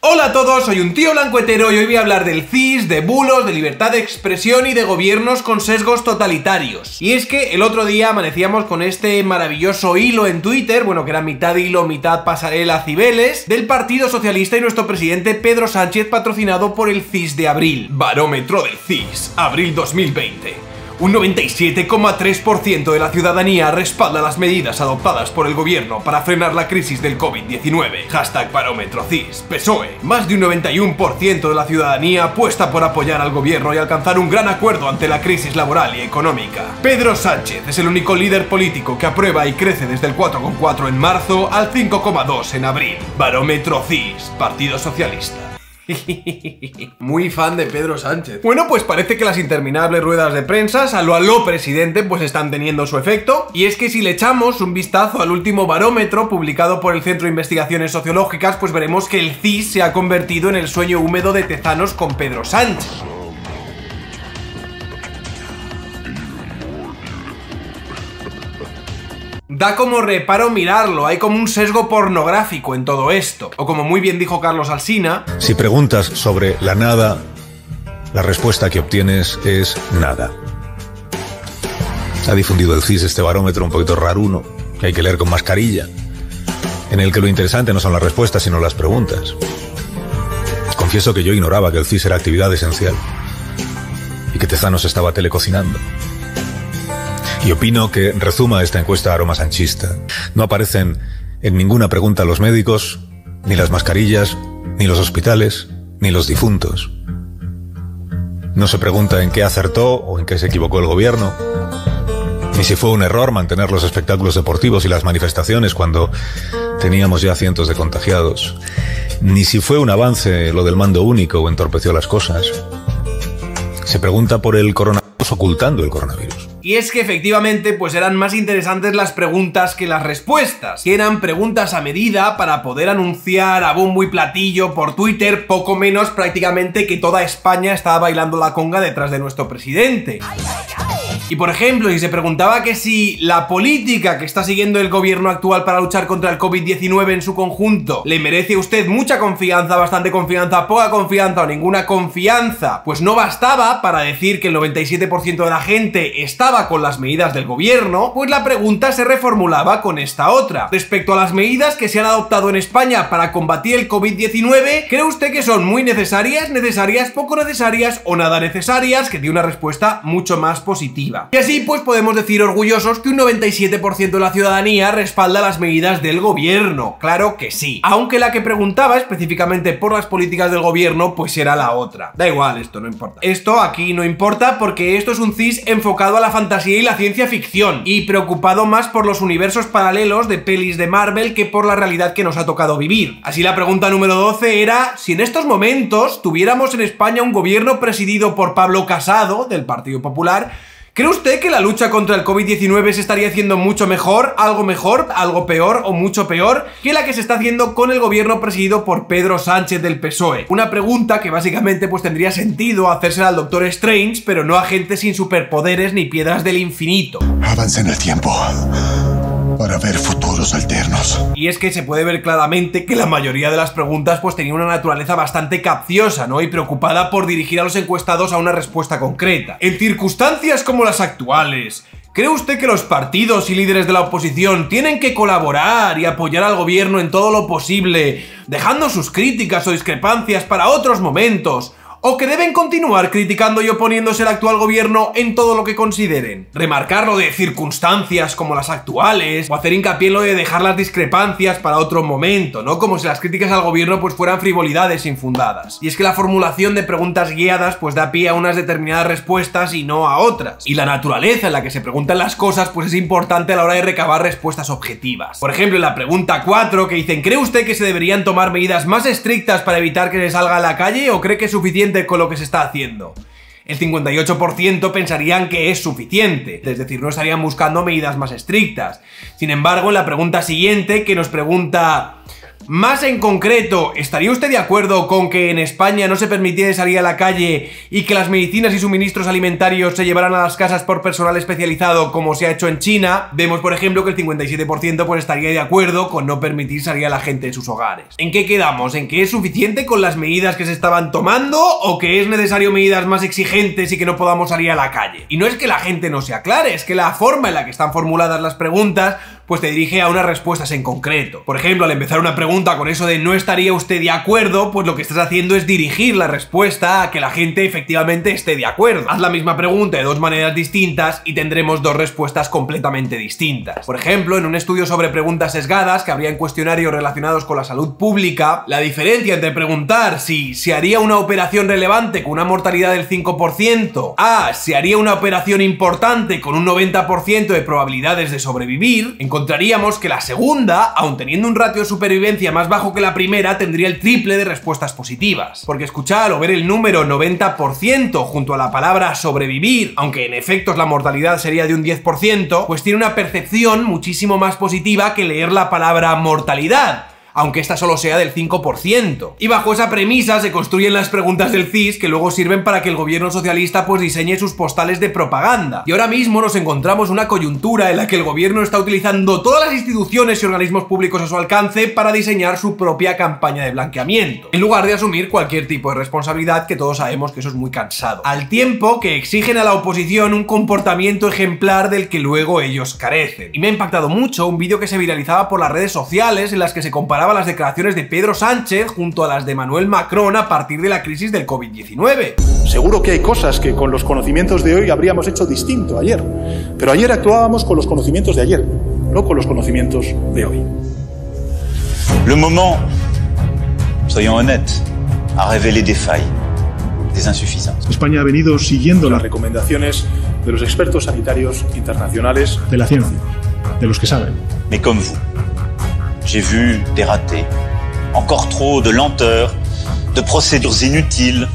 Hola a todos, soy un tío blanco hetero y hoy voy a hablar del CIS, de bulos, de libertad de expresión y de gobiernos con sesgos totalitarios. Y es que el otro día amanecíamos con este maravilloso hilo en Twitter, bueno, que era mitad hilo, mitad pasarela Cibeles, del Partido Socialista y nuestro presidente Pedro Sánchez, patrocinado por el CIS de abril. Barómetro del CIS, abril 2020. Un 97,3% de la ciudadanía respalda las medidas adoptadas por el gobierno para frenar la crisis del COVID-19. Hashtag Barómetro CIS, PSOE. Más de un 91% de la ciudadanía apuesta por apoyar al gobierno y alcanzar un gran acuerdo ante la crisis laboral y económica. Pedro Sánchez es el único líder político que aprueba y crece desde el 4,4 en marzo al 5,2 en abril. Barómetro CIS, Partido Socialista. Muy fan de Pedro Sánchez. Bueno, pues parece que las interminables ruedas de prensa aló presidente pues están teniendo su efecto. Y es que si le echamos un vistazo al último barómetro publicado por el Centro de Investigaciones Sociológicas, pues veremos que el CIS se ha convertido en el sueño húmedo de Tezanos con Pedro Sánchez. Da como reparo mirarlo, hay como un sesgo pornográfico en todo esto. O como muy bien dijo Carlos Alsina: si preguntas sobre la nada, la respuesta que obtienes es nada. Ha difundido el CIS este barómetro un poquito raruno, que hay que leer con mascarilla, en el que lo interesante no son las respuestas sino las preguntas. Confieso que yo ignoraba que el CIS era actividad esencial y que Tezanos estaba telecocinando. Y opino que rezuma esta encuesta aroma sanchista. No aparecen en ninguna pregunta los médicos, ni las mascarillas, ni los hospitales, ni los difuntos. No se pregunta en qué acertó o en qué se equivocó el gobierno, ni si fue un error mantener los espectáculos deportivos y las manifestaciones cuando teníamos ya cientos de contagiados, ni si fue un avance lo del mando único o entorpeció las cosas. Se pregunta por el coronavirus ocultando el coronavirus. Y es que efectivamente pues eran más interesantes las preguntas que las respuestas, que eran preguntas a medida para poder anunciar a bombo y platillo por Twitter, poco menos prácticamente que toda España estaba bailando la conga detrás de nuestro presidente. Y por ejemplo, si se preguntaba que si la política que está siguiendo el gobierno actual para luchar contra el COVID-19 en su conjunto le merece a usted mucha confianza, bastante confianza, poca confianza o ninguna confianza, pues no bastaba para decir que el 97% de la gente estaba con las medidas del gobierno, pues la pregunta se reformulaba con esta otra. Respecto a las medidas que se han adoptado en España para combatir el COVID-19, ¿cree usted que son muy necesarias, necesarias, poco necesarias o nada necesarias? Que tiene una respuesta mucho más positiva. Y así pues podemos decir orgullosos que un 97% de la ciudadanía respalda las medidas del gobierno. Claro que sí. Aunque la que preguntaba específicamente por las políticas del gobierno pues era la otra. Da igual, esto no importa. Esto aquí no importa porque esto es un CIS enfocado a la fantasía y la ciencia ficción y preocupado más por los universos paralelos de pelis de Marvel que por la realidad que nos ha tocado vivir. Así la pregunta número 12 era si en estos momentos tuviéramos en España un gobierno presidido por Pablo Casado, del Partido Popular, ¿cree usted que la lucha contra el COVID-19 se estaría haciendo mucho mejor, algo peor o mucho peor que la que se está haciendo con el gobierno presidido por Pedro Sánchez del PSOE? Una pregunta que básicamente pues tendría sentido hacérsela al Doctor Strange, pero no a gente sin superpoderes ni piedras del infinito. Avanza en el tiempo para ver futuros alternos. Y es que se puede ver claramente que la mayoría de las preguntas pues tenían una naturaleza bastante capciosa, ¿no? Y preocupada por dirigir a los encuestados a una respuesta concreta. En circunstancias como las actuales, ¿cree usted que los partidos y líderes de la oposición tienen que colaborar y apoyar al gobierno en todo lo posible, dejando sus críticas o discrepancias para otros momentos? ¿O que deben continuar criticando y oponiéndose al actual gobierno en todo lo que consideren? Remarcar lo de circunstancias como las actuales, o hacer hincapié en lo de dejar las discrepancias para otro momento, ¿no? Como si las críticas al gobierno pues fueran frivolidades infundadas. Y es que la formulación de preguntas guiadas pues da pie a unas determinadas respuestas y no a otras. Y la naturaleza en la que se preguntan las cosas pues es importante a la hora de recabar respuestas objetivas. Por ejemplo, en la pregunta 4 que dicen: ¿cree usted que se deberían tomar medidas más estrictas para evitar que se salga a la calle o cree que es suficiente con lo que se está haciendo? El 58% pensarían que es suficiente, es decir, no estarían buscando medidas más estrictas. Sin embargo, en la pregunta siguiente, que nos pregunta: Más en concreto, ¿estaría usted de acuerdo con que en España no se permitiera salir a la calle y que las medicinas y suministros alimentarios se llevaran a las casas por personal especializado como se ha hecho en China? Vemos, por ejemplo, que el 57% pues estaría de acuerdo con no permitir salir a la gente de sus hogares. ¿En qué quedamos? ¿En que es suficiente con las medidas que se estaban tomando o que es necesario medidas más exigentes y que no podamos salir a la calle? Y no es que la gente no se aclare, es que la forma en la que están formuladas las preguntas pues te dirige a unas respuestas en concreto. Por ejemplo, al empezar una pregunta con eso de ¿no estaría usted de acuerdo?, pues lo que estás haciendo es dirigir la respuesta a que la gente efectivamente esté de acuerdo. Haz la misma pregunta de dos maneras distintas y tendremos dos respuestas completamente distintas. Por ejemplo, en un estudio sobre preguntas sesgadas que habría en cuestionarios relacionados con la salud pública, la diferencia entre preguntar si se haría una operación relevante con una mortalidad del 5% a se haría una operación importante con un 90% de probabilidades de sobrevivir, encontraríamos que la segunda, aun teniendo un ratio de supervivencia más bajo que la primera, tendría el triple de respuestas positivas. Porque escuchar o ver el número 90% junto a la palabra sobrevivir, aunque en efectos la mortalidad sería de un 10%, pues tiene una percepción muchísimo más positiva que leer la palabra mortalidad, aunque esta solo sea del 5%. Y bajo esa premisa se construyen las preguntas del CIS que luego sirven para que el gobierno socialista pues diseñe sus postales de propaganda. Y ahora mismo nos encontramos una coyuntura en la que el gobierno está utilizando todas las instituciones y organismos públicos a su alcance para diseñar su propia campaña de blanqueamiento, en lugar de asumir cualquier tipo de responsabilidad, que todos sabemos que eso es muy cansado. Al tiempo que exigen a la oposición un comportamiento ejemplar del que luego ellos carecen. Y me ha impactado mucho un vídeo que se viralizaba por las redes sociales en las que se comparaba las declaraciones de Pedro Sánchez junto a las de Emmanuel Macron a partir de la crisis del COVID-19. Seguro que hay cosas que con los conocimientos de hoy habríamos hecho distinto ayer, pero ayer actuábamos con los conocimientos de ayer, no con los conocimientos de hoy. Le moment, soyons honnêtes, a révélé des failles, des insuffisances. España ha venido siguiendo las recomendaciones de los expertos sanitarios internacionales, de la ciencia, de los que saben. Mais comme vous, j'ai vu des ratés, encore trop de lenteur, de procédures inutiles,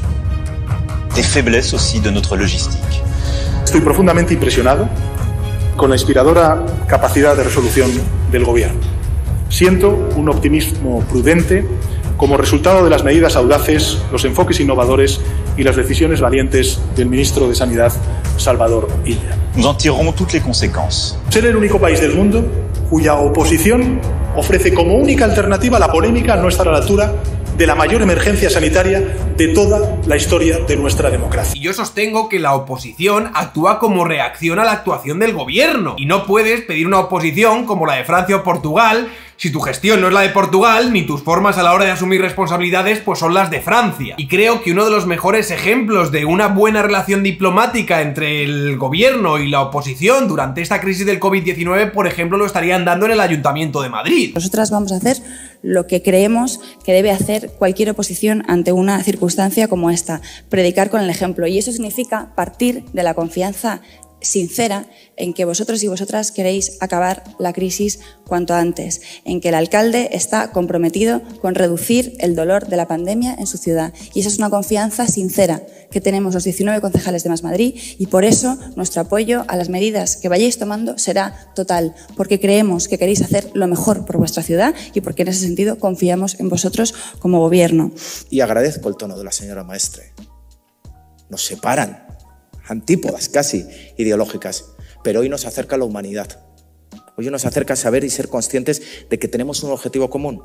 des faiblesses aussi de notre logistique. Estoy profundamente impresionado con la inspiradora capacidad de resolución del gobierno. Siento un optimismo prudente como resultado de las medidas audaces, los enfoques innovadores y las decisiones valientes del ministro de Sanidad, Salvador Illa. Nous en tirerons toutes les conséquences. Ser el único país del mundo cuya oposición ofrece como única alternativa la polémica al no estar a la altura de la mayor emergencia sanitaria de toda la historia de nuestra democracia. Y yo sostengo que la oposición actúa como reacción a la actuación del gobierno, y no puedes pedir una oposición como la de Francia o Portugal si tu gestión no es la de Portugal, ni tus formas a la hora de asumir responsabilidades pues son las de Francia. Y creo que uno de los mejores ejemplos de una buena relación diplomática entre el gobierno y la oposición durante esta crisis del COVID-19, por ejemplo, lo estarían dando en el Ayuntamiento de Madrid. Nosotras vamos a hacer lo que creemos que debe hacer cualquier oposición ante una circunstancia como esta, predicar con el ejemplo. Y eso significa partir de la confianza sincera en que vosotros y vosotras queréis acabar la crisis cuanto antes, en que el alcalde está comprometido con reducir el dolor de la pandemia en su ciudad. Y esa es una confianza sincera que tenemos los 19 concejales de Más Madrid, y por eso nuestro apoyo a las medidas que vayáis tomando será total, porque creemos que queréis hacer lo mejor por vuestra ciudad y porque en ese sentido confiamos en vosotros como gobierno. Y agradezco el tono de la señora Maestre. Nos separan antípodas casi ideológicas, pero hoy nos acerca a la humanidad. Hoy nos acerca a saber y ser conscientes de que tenemos un objetivo común.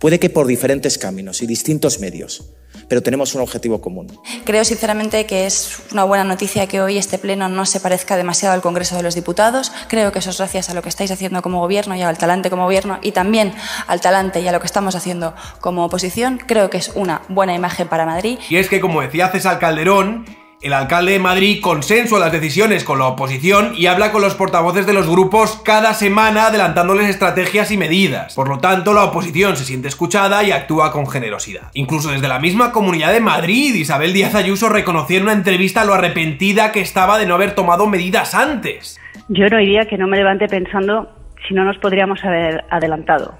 Puede que por diferentes caminos y distintos medios, pero tenemos un objetivo común. Creo sinceramente que es una buena noticia que hoy este pleno no se parezca demasiado al Congreso de los Diputados. Creo que eso es gracias a lo que estáis haciendo como gobierno y al talante como gobierno, y también al talante y a lo que estamos haciendo como oposición. Creo que es una buena imagen para Madrid. Y es que, como decía César Calderón, el alcalde de Madrid consensua las decisiones con la oposición y habla con los portavoces de los grupos cada semana adelantándoles estrategias y medidas. Por lo tanto, la oposición se siente escuchada y actúa con generosidad. Incluso desde la misma Comunidad de Madrid, Isabel Díaz Ayuso reconocía en una entrevista lo arrepentida que estaba de no haber tomado medidas antes. Yo no diría que no me levante pensando si no nos podríamos haber adelantado.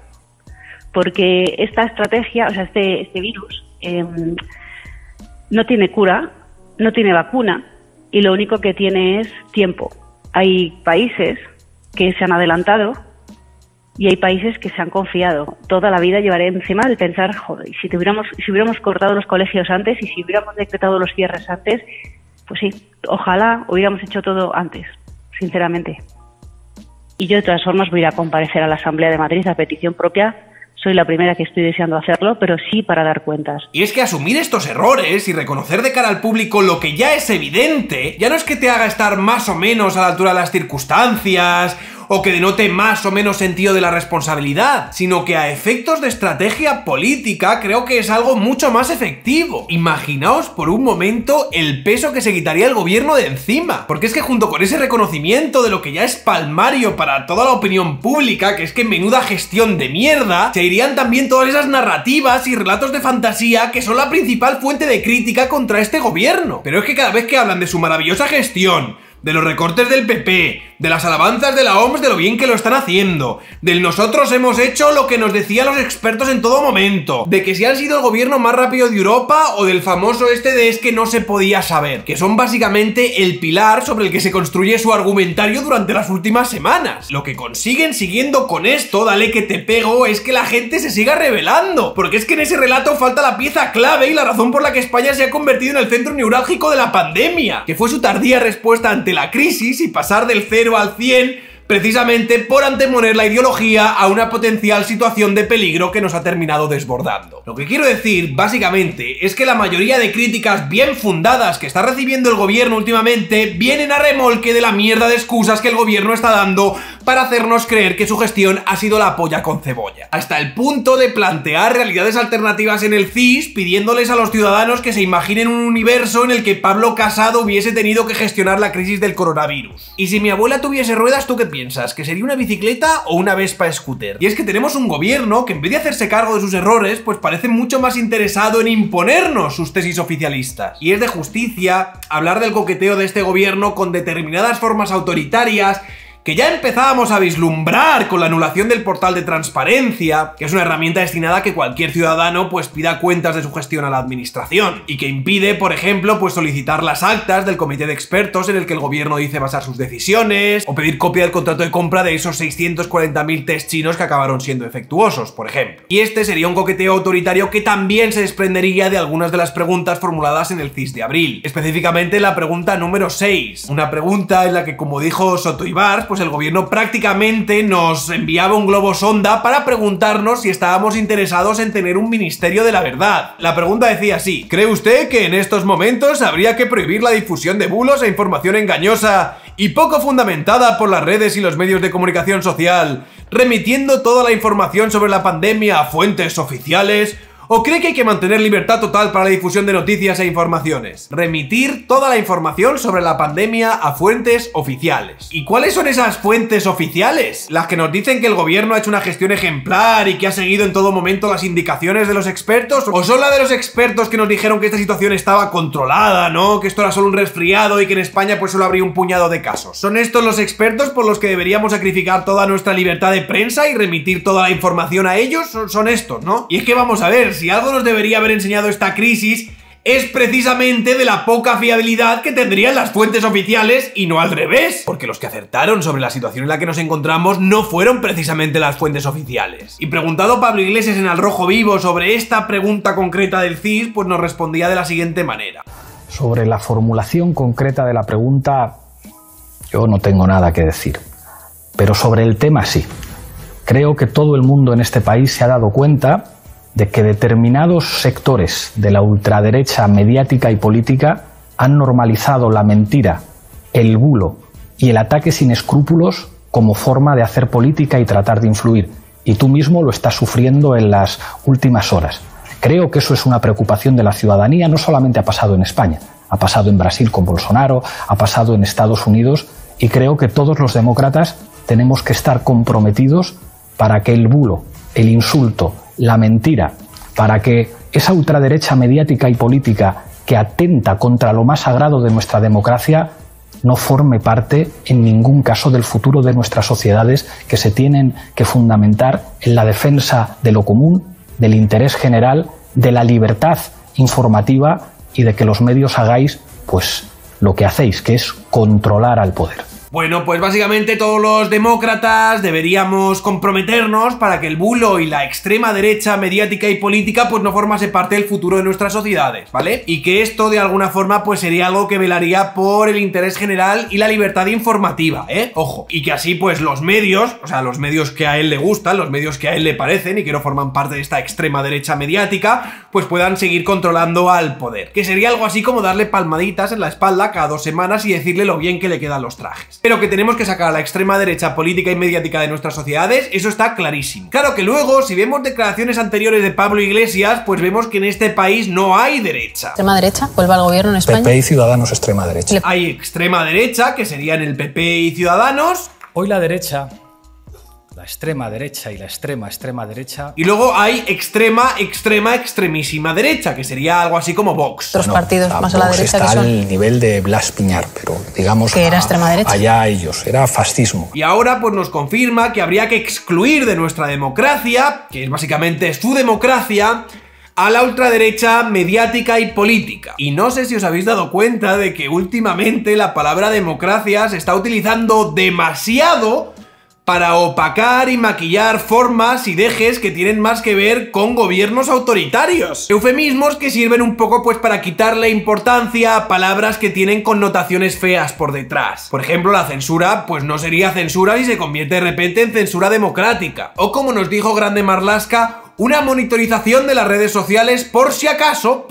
Porque esta estrategia, o sea, este virus no tiene cura, no tiene vacuna, y lo único que tiene es tiempo. Hay países que se han adelantado Y hay países que se han confiado. Toda la vida llevaré encima el pensar, joder, si hubiéramos cortado los colegios antes y si hubiéramos decretado los cierres antes, pues sí, ojalá hubiéramos hecho todo antes, sinceramente. Y yo de todas formas voy a ir a comparecer a la Asamblea de Madrid a petición propia. Soy la primera que estoy deseando hacerlo, pero sí para dar cuentas. Y es que asumir estos errores y reconocer de cara al público lo que ya es evidente, ya no es que te haga estar más o menos a la altura de las circunstancias, o que denote más o menos sentido de la responsabilidad, sino que a efectos de estrategia política creo que es algo mucho más efectivo. Imaginaos por un momento el peso que se quitaría el gobierno de encima, porque es que junto con ese reconocimiento de lo que ya es palmario para toda la opinión pública, que es que menuda gestión de mierda, se irían también todas esas narrativas y relatos de fantasía que son la principal fuente de crítica contra este gobierno. Pero es que cada vez que hablan de su maravillosa gestión, de los recortes del PP, de las alabanzas de la OMS de lo bien que lo están haciendo, del nosotros hemos hecho lo que nos decían los expertos en todo momento, de que si han sido el gobierno más rápido de Europa o del famoso este de es que no se podía saber, que son básicamente el pilar sobre el que se construye su argumentario durante las últimas semanas. Lo que consiguen siguiendo con esto, dale que te pego, es que la gente se siga rebelando, porque es que en ese relato falta la pieza clave y la razón por la que España se ha convertido en el centro neurálgico de la pandemia, que fue su tardía respuesta ante la crisis y pasar del 0 al 100 precisamente por anteponer la ideología a una potencial situación de peligro que nos ha terminado desbordando. Lo que quiero decir, básicamente, es que la mayoría de críticas bien fundadas que está recibiendo el gobierno últimamente vienen a remolque de la mierda de excusas que el gobierno está dando para hacernos creer que su gestión ha sido la polla con cebolla. Hasta el punto de plantear realidades alternativas en el CIS, pidiéndoles a los ciudadanos que se imaginen un universo en el que Pablo Casado hubiese tenido que gestionar la crisis del coronavirus. Y si mi abuela tuviese ruedas, ¿tú qué piensas? ¿Que sería una bicicleta o una Vespa scooter? Y es que tenemos un gobierno que en vez de hacerse cargo de sus errores, pues parece mucho más interesado en imponernos sus tesis oficialistas. Y es de justicia hablar del coqueteo de este gobierno con determinadas formas autoritarias que ya empezábamos a vislumbrar con la anulación del portal de transparencia, que es una herramienta destinada a que cualquier ciudadano pues pida cuentas de su gestión a la administración, y que impide, por ejemplo, pues solicitar las actas del comité de expertos en el que el gobierno dice basar sus decisiones, o pedir copia del contrato de compra de esos 640.000 test chinos que acabaron siendo defectuosos, por ejemplo. Y este sería un coqueteo autoritario que también se desprendería de algunas de las preguntas formuladas en el CIS de abril, específicamente la pregunta número 6, una pregunta en la que, como dijo Soto Ibars, pues el gobierno prácticamente nos enviaba un globo sonda para preguntarnos si estábamos interesados en tener un ministerio de la verdad. La pregunta decía así: ¿cree usted que en estos momentos habría que prohibir la difusión de bulos e información engañosa y poco fundamentada por las redes y los medios de comunicación social, remitiendo toda la información sobre la pandemia a fuentes oficiales? ¿O cree que hay que mantener libertad total para la difusión de noticias e informaciones? Remitir toda la información sobre la pandemia a fuentes oficiales. ¿Y cuáles son esas fuentes oficiales? ¿Las que nos dicen que el gobierno ha hecho una gestión ejemplar y que ha seguido en todo momento las indicaciones de los expertos? ¿O son las de los expertos que nos dijeron que esta situación estaba controlada, ¿no? Que esto era solo un resfriado y que en España pues solo habría un puñado de casos? ¿Son estos los expertos por los que deberíamos sacrificar toda nuestra libertad de prensa y remitir toda la información a ellos? Son estos, ¿no? Y es que vamos a ver, si algo nos debería haber enseñado esta crisis es precisamente de la poca fiabilidad que tendrían las fuentes oficiales y no al revés, porque los que acertaron sobre la situación en la que nos encontramos no fueron precisamente las fuentes oficiales. Y preguntado Pablo Iglesias en Al Rojo Vivo sobre esta pregunta concreta del CIS, pues nos respondía de la siguiente manera: sobre la formulación concreta de la pregunta, yo no tengo nada que decir, pero sobre el tema sí. Creo que todo el mundo en este país se ha dado cuenta de que determinados sectores de la ultraderecha mediática y política han normalizado la mentira, el bulo y el ataque sin escrúpulos como forma de hacer política y tratar de influir. Y tú mismo lo estás sufriendo en las últimas horas. Creo que eso es una preocupación de la ciudadanía, no solamente ha pasado en España, ha pasado en Brasil con Bolsonaro, ha pasado en Estados Unidos, y creo que todos los demócratas tenemos que estar comprometidos para que el bulo, el insulto, la mentira, para que esa ultraderecha mediática y política que atenta contra lo más sagrado de nuestra democracia no forme parte en ningún caso del futuro de nuestras sociedades, que se tienen que fundamentar en la defensa de lo común, del interés general, de la libertad informativa y de que los medios hagáis pues lo que hacéis, que es controlar al poder. Bueno, pues básicamente todos los demócratas deberíamos comprometernos para que el bulo y la extrema derecha mediática y política pues no formase parte del futuro de nuestras sociedades, ¿vale? Y que esto de alguna forma pues sería algo que velaría por el interés general y la libertad informativa, ojo, y que así pues los medios, o sea, los medios que a él le gustan, los medios que a él le parecen y que no forman parte de esta extrema derecha mediática, pues puedan seguir controlando al poder, que sería algo así como darle palmaditas en la espalda cada 2 semanas y decirle lo bien que le quedan los trajes. Pero que tenemos que sacar a la extrema derecha política y mediática de nuestras sociedades, eso está clarísimo. Claro que luego, si vemos declaraciones anteriores de Pablo Iglesias, pues vemos que en este país no hay derecha. ¿Extrema derecha? ¿Vuelve al gobierno en España? PP y Ciudadanos, extrema derecha. Hay extrema derecha, que serían el PP y Ciudadanos. Hoy la derecha, la extrema derecha y la extrema derecha. Y luego hay extremísima derecha, que sería algo así como Vox. Otros partidos más a la derecha está que son... al nivel de Blas Piñar, pero digamos que era extrema derecha. Allá ellos, era fascismo. Y ahora pues nos confirma que habría que excluir de nuestra democracia, que es básicamente su democracia, a la ultraderecha mediática y política. Y no sé si os habéis dado cuenta de que últimamente la palabra democracia se está utilizando demasiado para opacar y maquillar formas y dejes que tienen más que ver con gobiernos autoritarios. Eufemismos que sirven un poco pues para quitarle importancia a palabras que tienen connotaciones feas por detrás. Por ejemplo, la censura pues no sería censura si se convierte de repente en censura democrática. O como nos dijo Grande Marlaska, una monitorización de las redes sociales por si acaso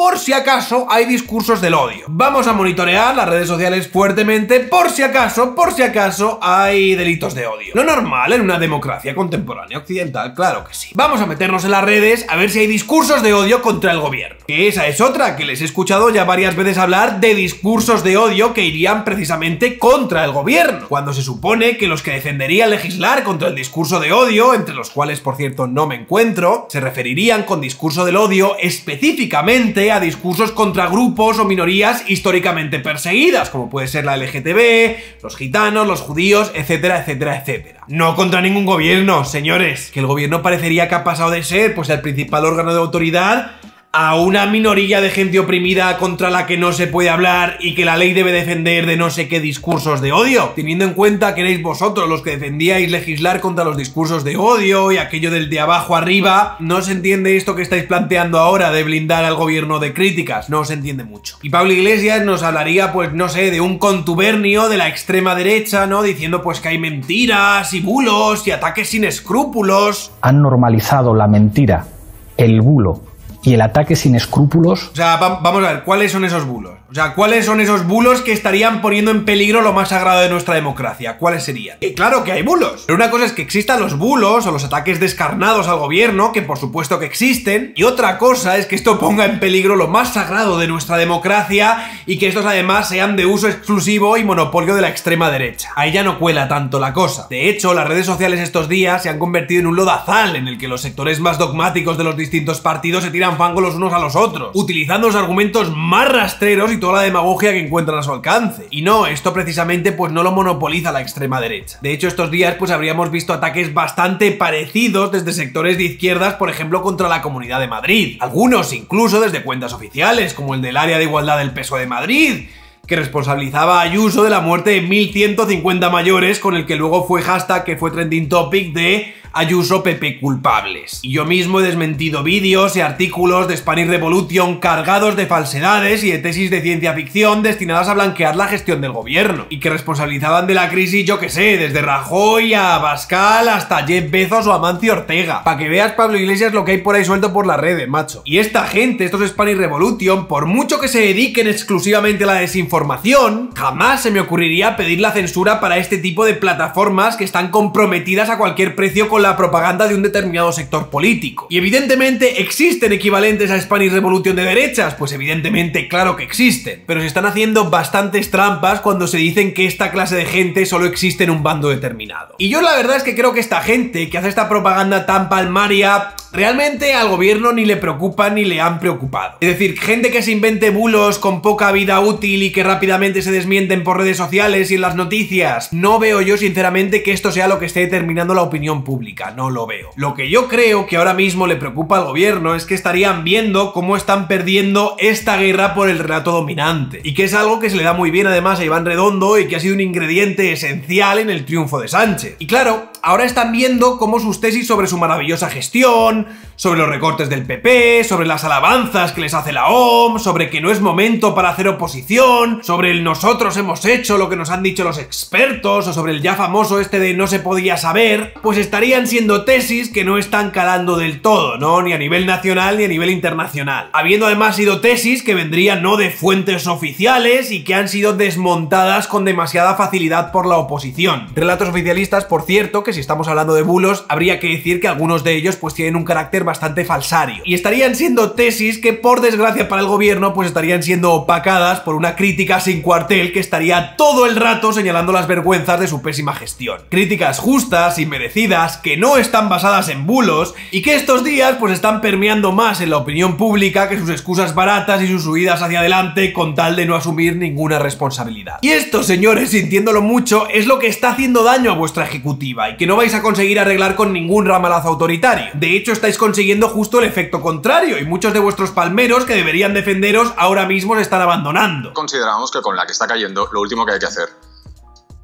hay discursos del odio. Vamos a monitorear las redes sociales fuertemente por si acaso hay delitos de odio. Lo normal en una democracia contemporánea occidental, claro que sí. Vamos a meternos en las redes a ver si hay discursos de odio contra el gobierno. Que esa es otra, que les he escuchado ya varias veces hablar de discursos de odio que irían precisamente contra el gobierno, cuando se supone que los que defenderían legislar contra el discurso de odio, entre los cuales por cierto no me encuentro, se referirían con discurso del odio específicamente a discursos contra grupos o minorías históricamente perseguidas, como puede ser la LGTB, los gitanos, los judíos, etcétera, etcétera, etcétera. No contra ningún gobierno, señores, que el gobierno parecería que ha pasado de ser pues el principal órgano de autoridad a una minoría de gente oprimida contra la que no se puede hablar y que la ley debe defender de no sé qué discursos de odio, teniendo en cuenta que erais vosotros los que defendíais legislar contra los discursos de odio y aquello del de abajo arriba. No se entiende esto que estáis planteando ahora de blindar al gobierno de críticas, no se entiende mucho. Y Pablo Iglesias nos hablaría pues no sé, de un contubernio de la extrema derecha, ¿no? Diciendo pues que hay mentiras y bulos y ataques sin escrúpulos. Han normalizado la mentira, el bulo y el ataque sin escrúpulos. O sea, vamos a ver, ¿cuáles son esos bulos? O sea, ¿cuáles son esos bulos que estarían poniendo en peligro lo más sagrado de nuestra democracia? ¿Cuáles serían? Y claro que hay bulos, pero una cosa es que existan los bulos o los ataques descarnados al gobierno, que por supuesto que existen, y otra cosa es que esto ponga en peligro lo más sagrado de nuestra democracia y que estos además sean de uso exclusivo y monopolio de la extrema derecha. Ahí ya no cuela tanto la cosa. De hecho, las redes sociales estos días se han convertido en un lodazal en el que los sectores más dogmáticos de los distintos partidos se tiran fango los unos a los otros, utilizando los argumentos más rastreros y toda la demagogia que encuentran a su alcance. Y no, esto precisamente pues no lo monopoliza la extrema derecha. De hecho, estos días pues habríamos visto ataques bastante parecidos desde sectores de izquierdas, por ejemplo, contra la Comunidad de Madrid. Algunos incluso desde cuentas oficiales, como el del área de igualdad del PSOE de Madrid, que responsabilizaba a Ayuso de la muerte de 1150 mayores, con el que luego fue hashtag que fue trending topic de Ayuso PP culpables. Y yo mismo he desmentido vídeos y artículos de Spanish Revolution cargados de falsedades y de tesis de ciencia ficción destinadas a blanquear la gestión del gobierno y que responsabilizaban de la crisis, yo que sé, desde Rajoy a Abascal hasta Jeff Bezos o Amancio Ortega. Para que veas, Pablo Iglesias, lo que hay por ahí suelto por las redes, macho. Y esta gente, estos Spanish Revolution, por mucho que se dediquen exclusivamente a la desinformación, jamás se me ocurriría pedir la censura para este tipo de plataformas que están comprometidas a cualquier precio con la propaganda de un determinado sector político. Y evidentemente existen equivalentes a Spanish Revolution de derechas, pues evidentemente claro que existen, pero se están haciendo bastantes trampas cuando se dicen que esta clase de gente solo existe en un bando determinado. Y yo la verdad es que creo que esta gente que hace esta propaganda tan palmaria realmente al gobierno ni le preocupa ni le han preocupado. Es decir, gente que se invente bulos con poca vida útil y que rápidamente se desmienten por redes sociales y en las noticias. No veo yo sinceramente que esto sea lo que esté determinando la opinión pública. pública, no lo veo. Lo que yo creo que ahora mismo le preocupa al gobierno es que estarían viendo cómo están perdiendo esta guerra por el relato dominante, y que es algo que se le da muy bien además a Iván Redondo y que ha sido un ingrediente esencial en el triunfo de Sánchez. Y claro, ahora están viendo cómo sus tesis sobre su maravillosa gestión, sobre los recortes del PP, sobre las alabanzas que les hace la OMS, sobre que no es momento para hacer oposición, sobre el nosotros hemos hecho lo que nos han dicho los expertos, o sobre el ya famoso este de no se podía saber, pues estarían siendo tesis que no están calando del todo, ¿no? Ni a nivel nacional ni a nivel internacional. Habiendo además sido tesis que vendrían no de fuentes oficiales y que han sido desmontadas con demasiada facilidad por la oposición. Relatos oficialistas, por cierto, que si estamos hablando de bulos, habría que decir que algunos de ellos pues tienen un carácter bastante falsario. Y estarían siendo tesis que, por desgracia para el gobierno, pues estarían siendo opacadas por una crítica sin cuartel que estaría todo el rato señalando las vergüenzas de su pésima gestión. Críticas justas y merecidas que no están basadas en bulos y que estos días pues están permeando más en la opinión pública que sus excusas baratas y sus huidas hacia adelante con tal de no asumir ninguna responsabilidad. Y esto, señores, sintiéndolo mucho, es lo que está haciendo daño a vuestra ejecutiva y que no vais a conseguir arreglar con ningún ramalazo autoritario. De hecho, estáis consiguiendo justo el efecto contrario y muchos de vuestros palmeros que deberían defenderos ahora mismo se están abandonando. Consideramos que con la que está cayendo, lo último que hay que hacer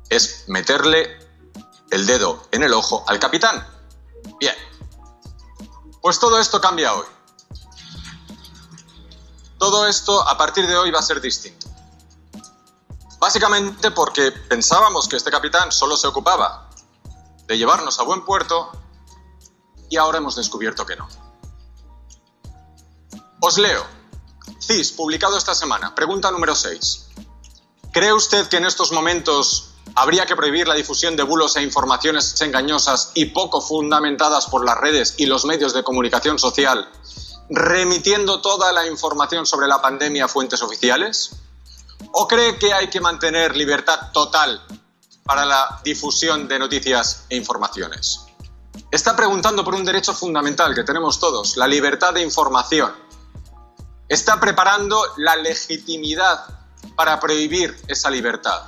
es meterle el dedo en el ojo al capitán. Bien, pues todo esto cambia hoy. Todo esto a partir de hoy va a ser distinto. Básicamente porque pensábamos que este capitán solo se ocupaba de llevarnos a buen puerto y ahora hemos descubierto que no. Os leo. CIS, publicado esta semana. Pregunta número 6. ¿Cree usted que en estos momentos habría que prohibir la difusión de bulos e informaciones engañosas y poco fundamentadas por las redes y los medios de comunicación social, remitiendo toda la información sobre la pandemia a fuentes oficiales? ¿O cree que hay que mantener libertad total para la difusión de noticias e informaciones? Está preguntando por un derecho fundamental que tenemos todos, la libertad de información. Está preparando la legitimidad para prohibir esa libertad.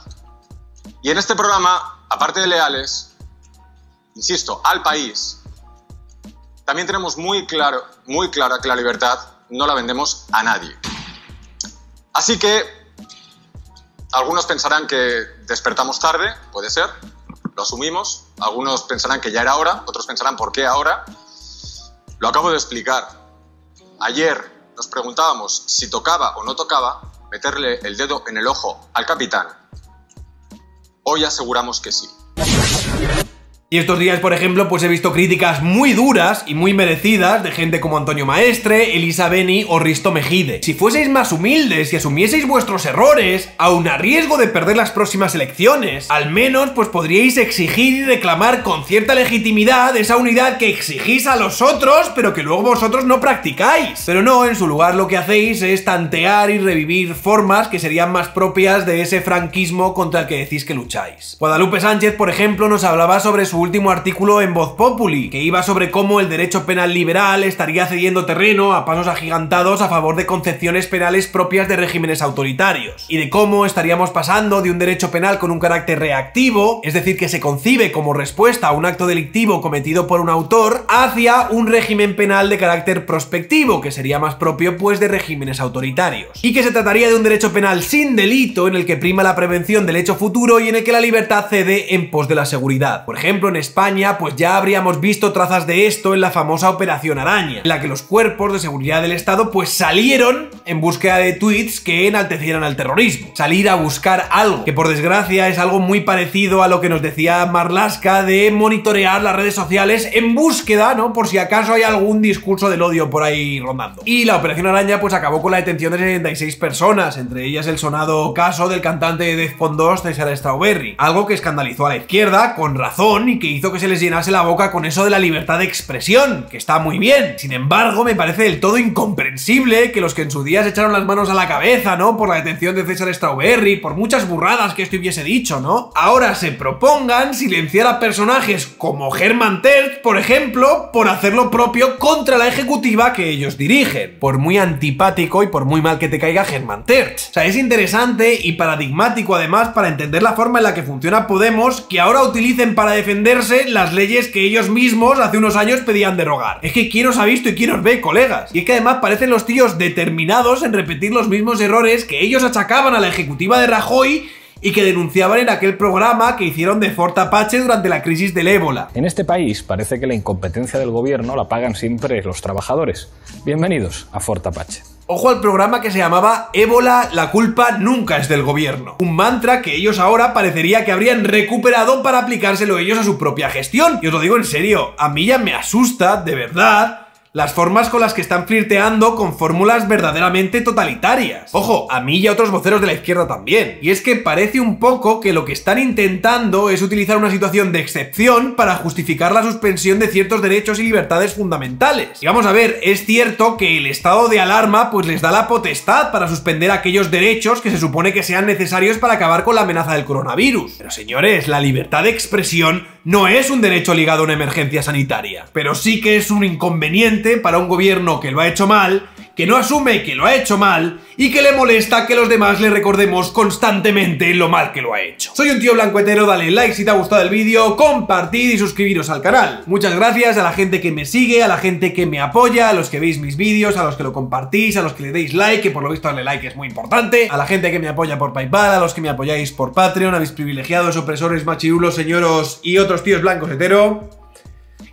Y en este programa, aparte de leales, insisto, al país, también tenemos muy clara que la libertad no la vendemos a nadie. Así que algunos pensarán que despertamos tarde, puede ser, lo asumimos. Algunos pensarán que ya era hora, otros pensarán ¿por qué ahora? Lo acabo de explicar. Ayer nos preguntábamos si tocaba o no tocaba meterle el dedo en el ojo al capitán. Hoy aseguramos que sí. Y estos días, por ejemplo, pues he visto críticas muy duras y muy merecidas de gente como Antonio Maestre, Elisa Beni o Risto Mejide. Si fueseis más humildes y asumieseis vuestros errores, aun a riesgo de perder las próximas elecciones, al menos pues podríais exigir y reclamar con cierta legitimidad esa unidad que exigís a los otros, pero que luego vosotros no practicáis. Pero no, en su lugar lo que hacéis es tantear y revivir formas que serían más propias de ese franquismo contra el que decís que lucháis. Guadalupe Sánchez, por ejemplo, nos hablaba sobre su último artículo en Voz Populi, que iba sobre cómo el derecho penal liberal estaría cediendo terreno a pasos agigantados a favor de concepciones penales propias de regímenes autoritarios, y de cómo estaríamos pasando de un derecho penal con un carácter reactivo, es decir, que se concibe como respuesta a un acto delictivo cometido por un autor, hacia un régimen penal de carácter prospectivo, que sería más propio pues de regímenes autoritarios, y que se trataría de un derecho penal sin delito en el que prima la prevención del hecho futuro y en el que la libertad cede en pos de la seguridad. Por ejemplo, en España pues ya habríamos visto trazas de esto en la famosa Operación Araña, en la que los cuerpos de seguridad del Estado pues salieron en búsqueda de tweets que enaltecieran al terrorismo. Salir a buscar algo, que por desgracia es algo muy parecido a lo que nos decía Marlaska de monitorear las redes sociales en búsqueda, ¿no? Por si acaso hay algún discurso del odio por ahí rondando. Y la Operación Araña pues acabó con la detención de 76 personas, entre ellas el sonado caso del cantante de Defcon 2, César Strawberry, algo que escandalizó a la izquierda, con razón, y que hizo que se les llenase la boca con eso de la libertad de expresión, que está muy bien. Sin embargo, me parece del todo incomprensible que los que en su día se echaron las manos a la cabeza, ¿no? Por la detención de César Strawberry, por muchas burradas que esto hubiese dicho, ¿no? Ahora se propongan silenciar a personajes como Hermann Tertsch, por ejemplo, por hacer lo propio contra la ejecutiva que ellos dirigen. Por muy antipático y por muy mal que te caiga Hermann Tertsch. O sea, es interesante y paradigmático además para entender la forma en la que funciona Podemos, que ahora utilicen para defender defenderse las leyes que ellos mismos hace unos años pedían derogar. Es que quién os ha visto y quién os ve, colegas. Y es que además parecen los tíos determinados en repetir los mismos errores que ellos achacaban a la ejecutiva de Rajoy y que denunciaban en aquel programa que hicieron de Fort Apache durante la crisis del ébola. En este país parece que la incompetencia del gobierno la pagan siempre los trabajadores. Bienvenidos a Fort Apache. Ojo al programa que se llamaba Ébola, la culpa nunca es del gobierno. Un mantra que ellos ahora parecería que habrían recuperado para aplicárselo ellos a su propia gestión. Y os lo digo en serio, a mí ya me asusta, de verdad, las formas con las que están flirteando con fórmulas verdaderamente totalitarias. Ojo, a mí y a otros voceros de la izquierda también. Y es que parece un poco que lo que están intentando es utilizar una situación de excepción para justificar la suspensión de ciertos derechos y libertades fundamentales. Y vamos a ver, es cierto que el estado de alarma pues les da la potestad para suspender aquellos derechos que se supone que sean necesarios para acabar con la amenaza del coronavirus. Pero señores, la libertad de expresión no es un derecho ligado a una emergencia sanitaria, pero sí que es un inconveniente para un gobierno que lo ha hecho mal, que no asume que lo ha hecho mal y que le molesta que los demás le recordemos constantemente lo mal que lo ha hecho. Soy un tío blancuetero, dale like si te ha gustado el vídeo, compartid y suscribiros al canal. Muchas gracias a la gente que me sigue, a la gente que me apoya, a los que veis mis vídeos, a los que lo compartís, a los que le deis like, que por lo visto darle like es muy importante, a la gente que me apoya por PayPal, a los que me apoyáis por Patreon, a mis privilegiados, opresores, machirulos, señoros y otros tíos blancos hetero.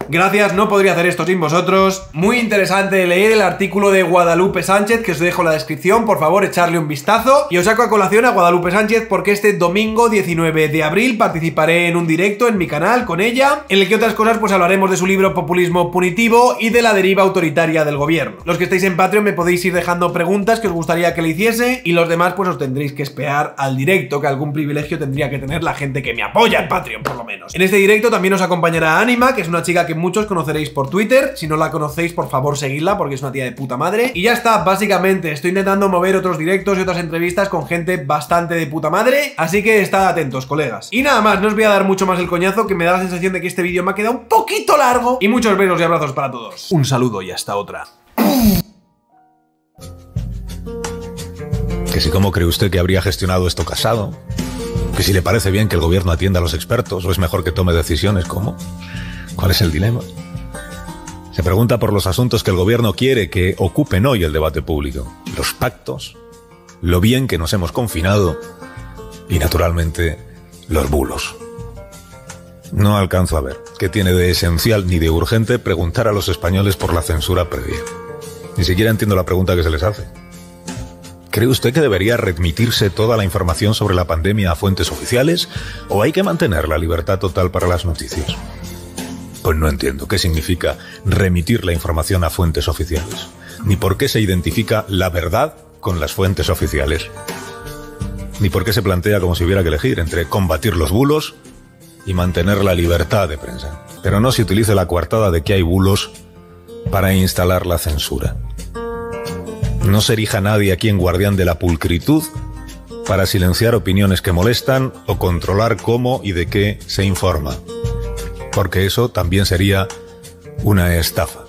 Gracias, no podría hacer esto sin vosotros. Muy interesante leer el artículo de Guadalupe Sánchez, que os dejo en la descripción, por favor echarle un vistazo. Y os saco a colación a Guadalupe Sánchez porque este domingo 19 de abril participaré en un directo en mi canal con ella, en el que otras cosas pues hablaremos de su libro Populismo Punitivo y de la deriva autoritaria del gobierno. Los que estáis en Patreon me podéis ir dejando preguntas que os gustaría que le hiciese y los demás pues os tendréis que esperar al directo, que algún privilegio tendría que tener la gente que me apoya en Patreon por lo menos. En este directo también os acompañará Anima, que es una chica que muchos conoceréis por Twitter. Si no la conocéis, por favor seguidla porque es una tía de puta madre. Y ya está, básicamente estoy intentando mover otros directos y otras entrevistas con gente bastante de puta madre, así que estad atentos, colegas. Y nada más, no os voy a dar mucho más el coñazo, que me da la sensación de que este vídeo me ha quedado un poquito largo. Y muchos besos y abrazos para todos. Un saludo y hasta otra. Que si cómo cree usted que habría gestionado esto Casado, que si le parece bien que el gobierno atienda a los expertos o es mejor que tome decisiones, ¿cómo? ¿Cuál es el dilema? Se pregunta por los asuntos que el gobierno quiere que ocupen hoy el debate público. Los pactos, lo bien que nos hemos confinado y, naturalmente, los bulos. No alcanzo a ver qué tiene de esencial ni de urgente preguntar a los españoles por la censura previa. Ni siquiera entiendo la pregunta que se les hace. ¿Cree usted que debería remitirse toda la información sobre la pandemia a fuentes oficiales o hay que mantener la libertad total para las noticias? Pues no entiendo qué significa remitir la información a fuentes oficiales, ni por qué se identifica la verdad con las fuentes oficiales, ni por qué se plantea como si hubiera que elegir entre combatir los bulos y mantener la libertad de prensa. Pero no se utilice la coartada de que hay bulos para instalar la censura. No se erija nadie aquí en guardián de la pulcritud para silenciar opiniones que molestan o controlar cómo y de qué se informa, porque eso también sería una estafa.